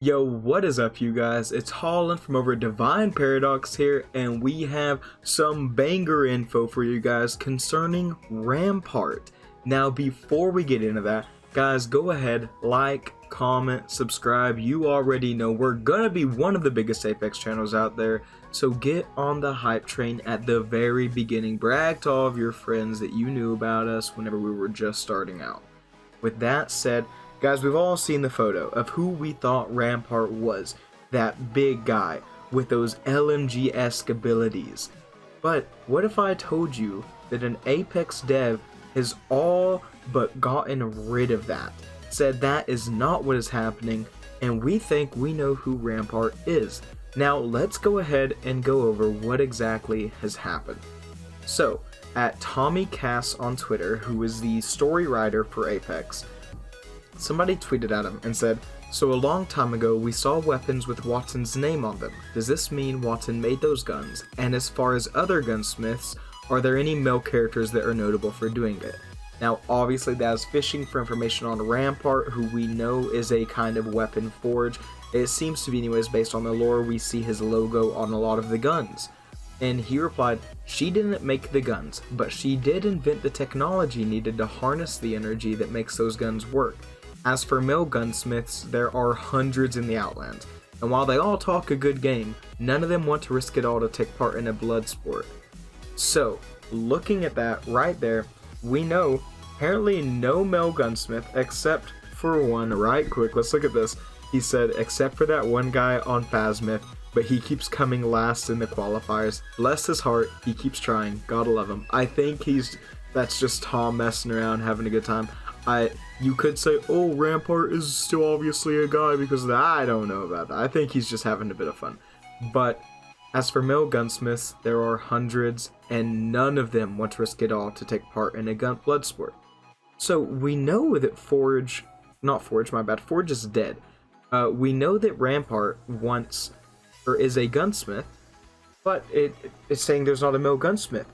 Yo, what is up, you guys? It's Holland from over at Divine Paradox here, and we have some banger info for you guys concerning Rampart. Now, before we get into that, guys, go ahead, like, comment, subscribe. You already know we're gonna be one of the biggest Apex channels out there, so get on the hype train at the very beginning. Brag to all of your friends that you knew about us whenever we were just starting out. With that said, guys, we've all seen the photo of who we thought Rampart was. That big guy with those LMG-esque abilities. But what if I told you that an Apex dev has all but gotten rid of that? Said that is not what is happening, and we think we know who Rampart is. Now let's go ahead and go over what exactly has happened. So, at Tommy Cass on Twitter, who is the story writer for Apex, somebody tweeted at him and said, "So a long time ago we saw weapons with Watson's name on them. Does this mean Watson made those guns? And as far as other gunsmiths, are there any male characters that are notable for doing it?" Now obviously that is fishing for information on Rampart, who we know is a kind of weapon forge. It seems to be anyways based on the lore. We see his logo on a lot of the guns. And he replied, "She didn't make the guns, but she did invent the technology needed to harness the energy that makes those guns work. As for male gunsmiths, there are hundreds in the Outlands, and while they all talk a good game, none of them want to risk it all to take part in a blood sport." So, looking at that right there, we know apparently no male gunsmith except for one. Right quick, let's look at this. He said, except for that one guy on Phasmith, but he keeps coming last in the qualifiers. Bless his heart, he keeps trying. Gotta love him. I think that's just Tom messing around, having a good time. You could say, oh, Rampart is still obviously a guy because of that. I don't know about that. I think he's just having a bit of fun. But as for male gunsmiths, there are hundreds, and none of them want to risk it all to take part in a blood sport. So we know that Forge is dead. We know that Rampart is a gunsmith, but it's saying there's not a male gunsmith.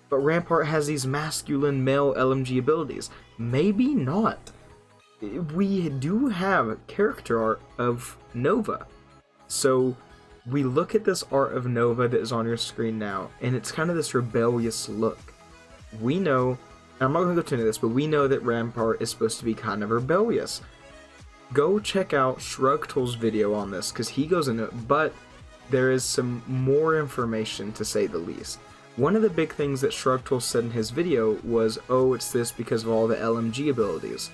But Rampart has these masculine male LMG abilities. Maybe not. We do have character art of Nova. So we look at this art of Nova that is on your screen now, and it's kind of this rebellious look. We know, I'm not going to go into this, but we know that Rampart is supposed to be kind of rebellious. Go check out Shrugtool's video on this, because he goes into it, but there is some more information, to say the least. One of the big things that Shrugtool said in his video was, oh, it's this because of all the LMG abilities.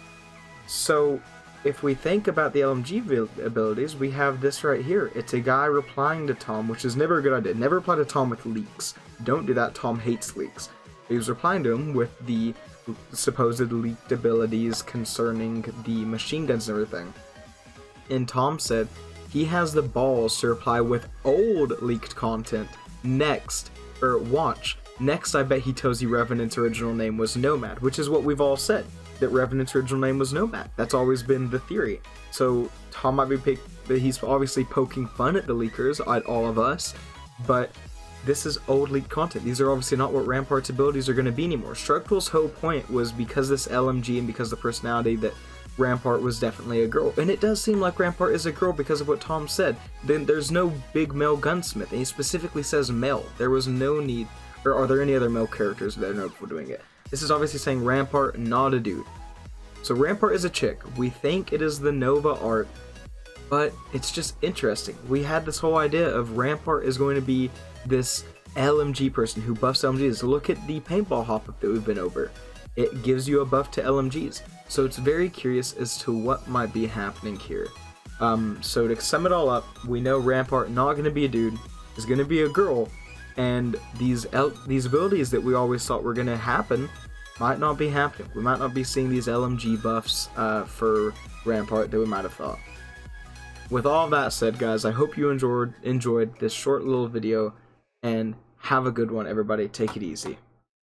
So, if we think about the LMG abilities, we have this right here. It's a guy replying to Tom, which is never a good idea. Never reply to Tom with leaks. Don't do that. Tom hates leaks. He was replying to him with the supposed leaked abilities concerning the machine guns and everything. And Tom said he has the balls to reply with old leaked content. Next, or watch. Next, I bet he tells you Revenant's original name was Nomad, which is what we've all said, that Revenant's original name was Nomad. That's always been the theory. So Tom might be he's obviously poking fun at the leakers, at all of us, but this is old leaked content. These are obviously not what Rampart's abilities are going to be anymore. Shrugtool's whole point was because this LMG and because the personality that Rampart was definitely a girl. And it does seem like Rampart is a girl because of what Tom said. Then there's no big male gunsmith, and he specifically says male. There was no need, or are there any other male characters that are notable for doing it? This is obviously saying Rampart, not a dude. So Rampart is a chick. We think it is the Nova art, but it's just interesting. We had this whole idea of Rampart is going to be this LMG person who buffs LMGs. Look at the paintball hop-up that we've been over. It gives you a buff to LMGs. So it's very curious as to what might be happening here. So to sum it all up, we know Rampart not going to be a dude, is going to be a girl, and these abilities that we always thought were going to happen might not be happening. We might not be seeing these LMG buffs for Rampart that we might have thought. With all that said, guys, I hope you enjoyed this short little video, and have a good one, everybody. Take it easy.